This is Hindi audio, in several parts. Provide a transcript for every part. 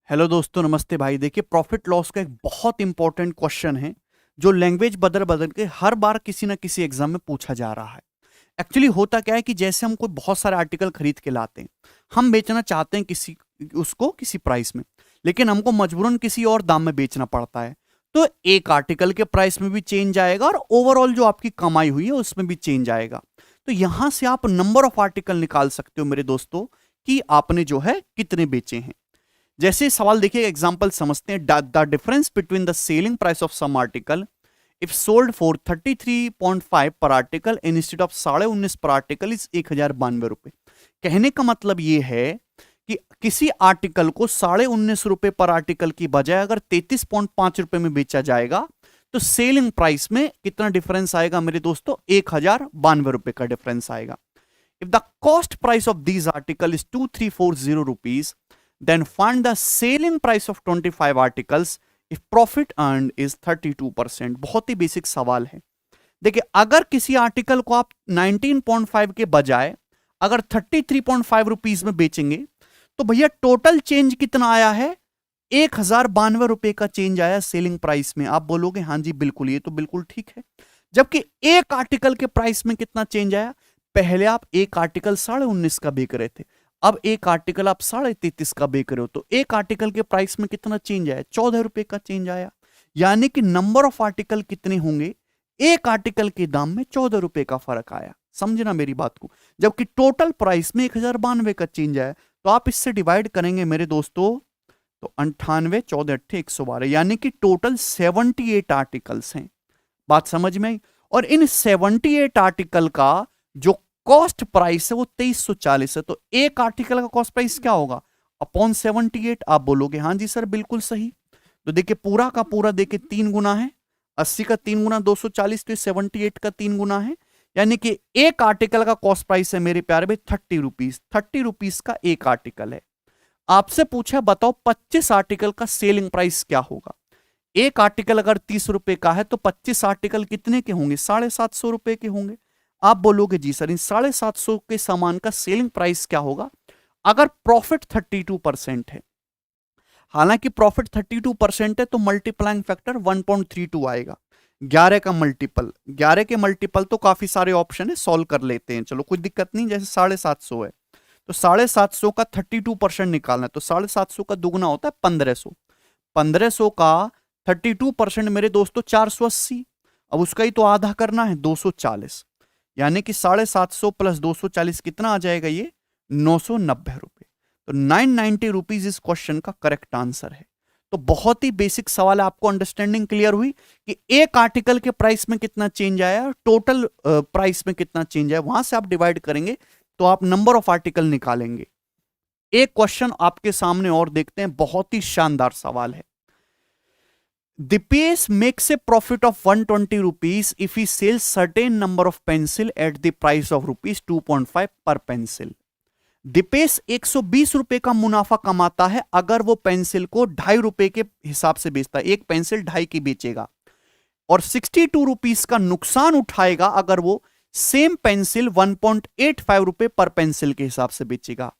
हेलो दोस्तों, नमस्ते भाई। देखिए, प्रॉफिट लॉस का एक बहुत इंपॉर्टेंट क्वेश्चन है जो लैंग्वेज बदल बदल के हर बार किसी ना किसी एग्जाम में पूछा जा रहा है। एक्चुअली होता क्या है कि जैसे हम कोई बहुत सारे आर्टिकल खरीद के लाते हैं, हम बेचना चाहते हैं किसी उसको किसी प्राइस में, लेकिन हमको मजबूरन किसी और दाम में बेचना पड़ता है। तो एक आर्टिकल के प्राइस में भी चेंज आएगा और ओवरऑल जो आपकी कमाई हुई है उसमें भी चेंज आएगा। तो यहां से आप नंबर ऑफ आर्टिकल निकाल सकते हो मेरे दोस्तों कि आपने जो है कितने बेचे हैं। जैसे सवाल देखिए, एग्जांपल समझते हैं। The difference between the selling price of some article if sold for 33.5 per article instead of 19.5 पर आर्टिकल इज 1092 रुपए। कहने का मतलब यह है कि किसी आर्टिकल को 19.5 रुपए पर आर्टिकल की बजाय अगर 33.5 रुपए में बेचा जाएगा तो सेलिंग प्राइस में कितना डिफरेंस आएगा मेरे दोस्तों? 1092 रुपए का डिफरेंस आएगा। If the cost price of these article is 2340 rupees, then find the selling price of 25 articles if profit earned is 32%। बहुत ही बेसिक सवाल है। देखिए, अगर किसी आर्टिकल को आप 19.5 के बजाय अगर 33.5 रुपीज में बेचेंगे तो भैया टोटल चेंज कितना आया है? 1092 रुपए का चेंज आया सेलिंग प्राइस में। आप बोलोगे हाँ जी बिल्कुल, ये तो बिल्कुल ठीक है। जबकि एक आर्टिकल के प्राइस में कितना चेंज आया? पहले आप एक आर्टिकल 19.5 का बेच रहे थे, अब एक आर्टिकल आप 33.5 का बेच रहे हो, तो एक आर्टिकल के प्राइस में कितना चेंज आया? 14 रुपए का चेंज आया। यानी कि नंबर ऑफ आर्टिकल कितने होंगे? एक आर्टिकल के दाम में 14 रुपए का फर्क आया। समझना मेरी बात को। जबकि टोटल प्राइस में 1092 का चेंज आया। तो आप इससे डिवाइड करेंगे मेरे दोस्तों तो 98 14 8 112, यानी कि टोटल 78 आर्टिकल्स हैं। बात समझ में आई? और इन 78 आर्टिकल का जो कॉस्ट प्राइस है वो 2340 है। तो एक आर्टिकल का कॉस्ट प्राइस क्या होगा? अपॉन 78। आप बोलोगे हाँ जी सर बिल्कुल सही। तो देखिए, पूरा का पूरा देखिए 3 गुना है। 80 का 3 गुना 240, तो 78 का 3 गुना है। यानी कि एक आर्टिकल का कॉस्ट प्राइस है मेरे प्यारे भाई 30 रुपीज। 30 रुपीज का एक आर्टिकल है। आपसे पूछा बताओ 25 आर्टिकल का सेलिंग प्राइस क्या होगा? एक आर्टिकल अगर 30 रुपए का है तो 25 आर्टिकल कितने के होंगे? 750 रुपए के होंगे। आप बोलोगे जी सर, इन 750 के सामान का सेलिंग प्राइस क्या होगा अगर प्रॉफिट 32% है? हालांकि प्रॉफिट 32% है तो मल्टीप्लाइंग फैक्टर 1.32 आएगा। 11 का मल्टीपल, 11 के मल्टीपल तो काफी सारे ऑप्शन है, सॉल्व कर लेते हैं। चलो कोई दिक्कत नहीं। जैसे 750 है तो 750 का 32% निकालना है, तो 750 का दुगना होता है 1500। 1500 का 32% मेरे दोस्तों 480। अब उसका ही तो आधा करना है 240, यानी कि 750 प्लस 240 कितना आ जाएगा? ये 990 रुपए। तो 990 रुपीज इस क्वेश्चन का करेक्ट आंसर है। तो बहुत ही बेसिक सवाल है। आपको अंडरस्टैंडिंग क्लियर हुई कि एक आर्टिकल के प्राइस में कितना चेंज आया और टोटल प्राइस में कितना चेंज आया। वहां से आप डिवाइड करेंगे तो आप नंबर ऑफ आर्टिकल निकालेंगे। एक क्वेश्चन आपके सामने और देखते हैं, बहुत ही शानदार सवाल है। Dipesh makes a profit of 120 rupees if he sells certain number of pencil at the price of rupees 2.5 per pencil। Dipesh 120 रुपए का मुनाफा कमाता है अगर वो पेंसिल को 2.5 रुपए के हिसाब से बेचता है। एक पेंसिल 2.5 की बेचेगा। और 62 रुपीस का नुकसान उठाएगा अगर वो सेम पेंसिल 1.85 रुपए पर पेंसिल के हिसाब से बेचेगा।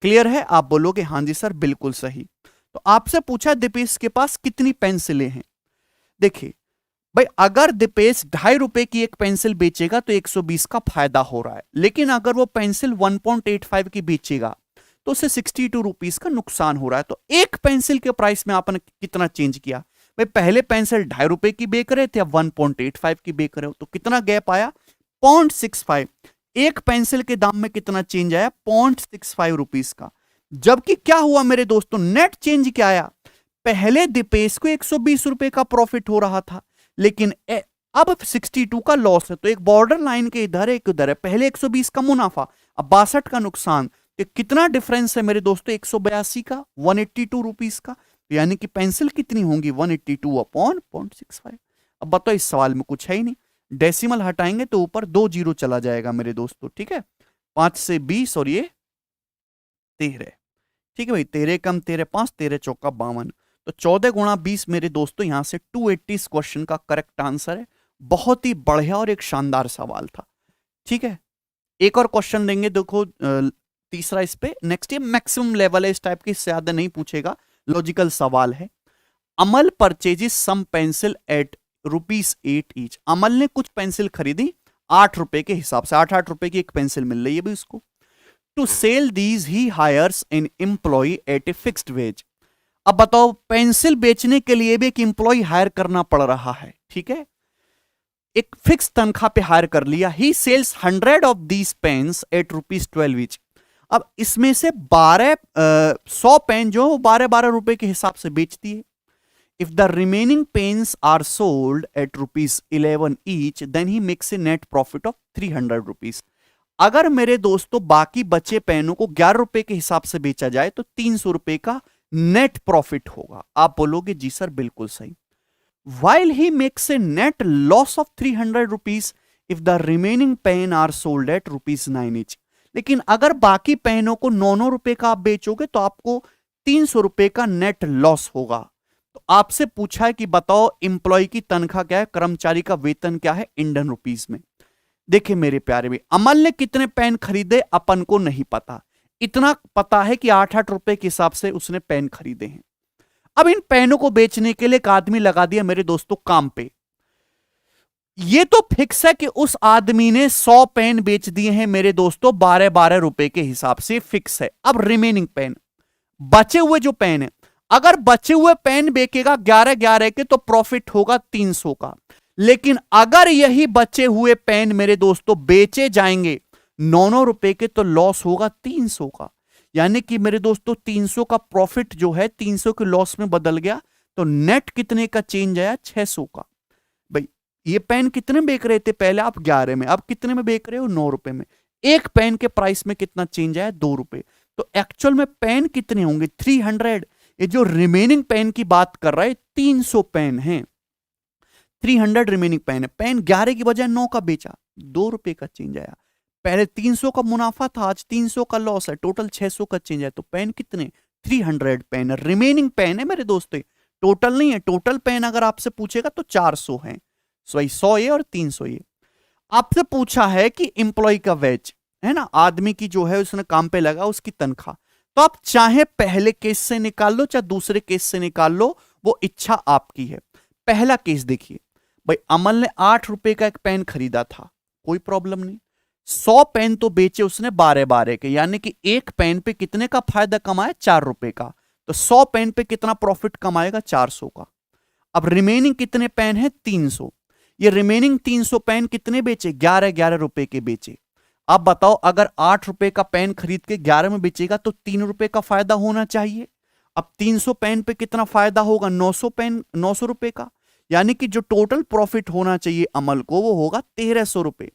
क्लियर है? आप बोलोगे हाँ जी सर बिल्कुल सही। तो आपसे पूछा दीपेश के पास कितनी पेंसिलें हैं। देखिए भाई, अगर दीपेश 2.5 रुपए की एक पेंसिल बेचेगा तो 120 का फायदा हो रहा है, लेकिन अगर वो पेंसिल 1.85 की बेचेगा तो उसे 62 रुपीस का नुकसान हो रहा है। तो एक पेंसिल के प्राइस में आपने कितना चेंज किया? भाई पहले पेंसिल 2.5 रुपए की बेच रहे थे, अब 1.85 की बेच रहे हो, तो कितना गैप आया? 0.65। एक पेंसिल के दाम में कितना चेंज आया? 0.65 रुपीस का। जबकि क्या हुआ मेरे दोस्तों? नेट चेंज क्या आया? पहले दीपेश को 120 रुपए का प्रॉफिट हो रहा था, लेकिन अब 62 का लॉस है। तो एक बॉर्डर लाइन के इधर है, एक उधर है। पहले 120 का मुनाफा, अब 62 का नुकसान। तो कितना डिफरेंस है मेरे दोस्तों? 182 का, 182 रुपीस का। यानी कि पेंसिल कितनी होंगी? 182 अपॉन 0.65। अब बताओ, इस सवाल में कुछ है ही नहीं। डेसिमल हटाएंगे तो ऊपर 2 जीरो चला जाएगा मेरे दोस्तों। ठीक है, 5 से 20 और ये 13। ठीक है भाई, 13 कम 13 5, 13 चौका 52। तो 14 गुणा 20 मेरे दोस्तों यहां से 280 इस क्वेश्चन का करेक्ट आंसर है। बहुत ही बढ़िया और एक शानदार सवाल था। ठीक है, एक और क्वेश्चन देंगे। देखो तीसरा इस पे। नेक्स्ट ये मैक्सिमम लेवल है इस टाइप की, इससे ज्यादा नहीं पूछेगा। लॉजिकल सवाल है। अमल परचेजेस सम पेंसिल एट ₹8 ईच। अमल ने कुछ पेंसिल खरीदी 8 रुपए के हिसाब से, 8-8 रुपए की एक पेंसिल मिल रही है भाई उसको। To sell these he hires an employ at a fixed wage. अब बताओ, पेंसिल बेचने के लिए भी एक एम्प्लॉय हायर करना पड़ रहा है, ठीक है, एक फिक्स तनख्वाह पे हायर कर लिया। He sells 100 of these pens at ₹12 each. अब इसमें से 100 पेन जो 12-12 रुपए के हिसाब से बेचती है। If the remaining pens are sold at ₹11 each then he makes a net profit of ₹300। अगर मेरे दोस्तों बाकी बचे पेनों को 11 रुपए के हिसाब से बेचा जाए तो 300 रुपए का नेट प्रॉफिट होगा। आप बोलोगे जी सर बिल्कुल सही। While he makes a net loss of ₹300 if the remaining pen are sold at ₹9 each। लेकिन अगर बाकी पेनों को 9 रुपए का आप बेचोगे तो आपको 300 रुपए का नेट लॉस होगा। तो आपसे पूछा है कि बताओ इंप्लॉय की तनख्वाह क्या है, कर्मचारी का वेतन क्या है इंडियन रुपीस में। देखिए मेरे प्यारे भाई, अमल ने कितने पेन खरीदे अपन को नहीं पता, इतना पता है कि 8-8 रुपए के हिसाब से उसने पेन खरीदे हैं। अब इन पेनों को बेचने के लिए एक आदमी लगा दिया मेरे दोस्तों काम पे। ये तो फिक्स है कि उस आदमी ने 100 पेन बेच दिए हैं मेरे दोस्तों 12-12 रुपए के हिसाब से, फिक्स है। अब रिमेनिंग पेन, बचे हुए जो पेन है, अगर बचे हुए पेन बेचेगा 11-11 के तो प्रॉफिट होगा 300 का। लेकिन अगर यही बचे हुए पेन मेरे दोस्तों बेचे जाएंगे 9 रुपए के तो लॉस होगा 300 का। यानी कि मेरे दोस्तों 300 का प्रॉफिट जो है 300 के लॉस में बदल गया। तो नेट कितने का चेंज आया, 600 का। भाई ये पेन कितने बेच रहे थे पहले आप, 11 में, अब कितने में बेच रहे हो, 9 रुपए में। एक पेन के प्राइस में कितना चेंज आया, 2 रुपए। तो एक्चुअल में पेन कितने होंगे, 300। ये जो रिमेनिंग पेन की बात कर रहा है 300 पेन है, 300 रिमेनिंग पेन है। पेन 11 की बजाय 9 का बेचा, 2 रुपए का चेंज आया। पहले 300 का मुनाफा था, आज 300 का लॉस है, टोटल 600 का चेंज है। तो पेन कितने, 300 पेन रिमेनिंग पेन है मेरे दोस्तों, टोटल नहीं है। टोटल पेन अगर आपसे पूछेगा तो 400 है, 100 ये और 300 ये। आपसे पूछा है कि एम्प्लॉय का वेज है ना, आदमी की जो है उसने काम पे लगा उसकी तनख्वाह। तो आप चाहे पहले केस से निकाल लो चाहे दूसरे केस से निकाल लो, वो इच्छा आपकी है। पहला केस देखिए भाई, अमल ने 8 रुपए का एक पेन खरीदा था, कोई प्रॉब्लम नहीं। 100 पेन तो बेचे उसने 12-12 के, यानी कि एक पेन पे कितने का फायदा कमाया, 4 रुपए का। तो 100 पेन पे कितना प्रॉफिट कमाएगा, 400 का। अब रिमेनिंग कितने पेन है, 300। ये रिमेनिंग 300 पेन कितने बेचे, 11-11 रुपए के बेचे। अब बताओ अगर 8 रुपए का पेन खरीद के 11 में बेचेगा तो 3 रुपए का फायदा होना चाहिए। अब 300 पेन पे कितना फायदा होगा, 900 पेन, 900 रुपए का। यानी कि जो टोटल प्रॉफिट होना चाहिए अमल को वो होगा 1300 रुपए,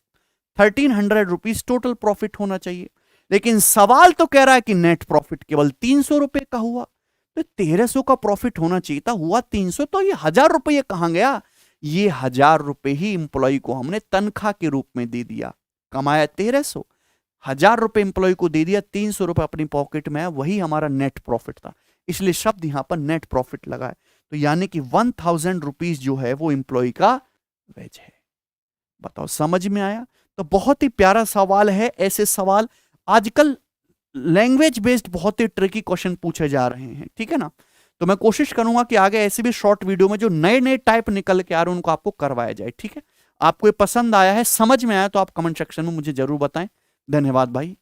1300 रुपीज टोटल प्रॉफिट होना चाहिए। लेकिन सवाल तो कह रहा है कि नेट प्रॉफिट केवल 300 रुपए का हुआ। तो 1300 का प्रॉफिट होना चाहिए था, हुआ 300। तो ये 1000 रुपये कहां गया, ये 1000 रुपए ही इंप्लॉय को हमने तनख्वाह के रूप में दे दिया। कमाया 1300, 1000 रुपए इंप्लॉय को दे दिया, 300 रुपए अपनी पॉकेट में आया, वही हमारा नेट प्रॉफिट था। इसलिए शब्द यहां पर नेट प्रॉफिट लगा है। तो यानी कि 1000 रुपीज जो है वो इंप्लॉय का वेज है। बताओ समझ में आया। तो बहुत ही प्यारा सवाल है। ऐसे सवाल आजकल लैंग्वेज बेस्ड बहुत ही ट्रिकी क्वेश्चन पूछे जा रहे हैं, ठीक है ना। तो मैं कोशिश करूंगा कि आगे ऐसे भी शॉर्ट वीडियो में जो नए नए टाइप निकल के आ रहे हैं उनको आपको करवाया जाए, ठीक है। आपको ये पसंद आया है, समझ में आया तो आप कमेंट सेक्शन में मुझे जरूर बताएं। धन्यवाद भाई।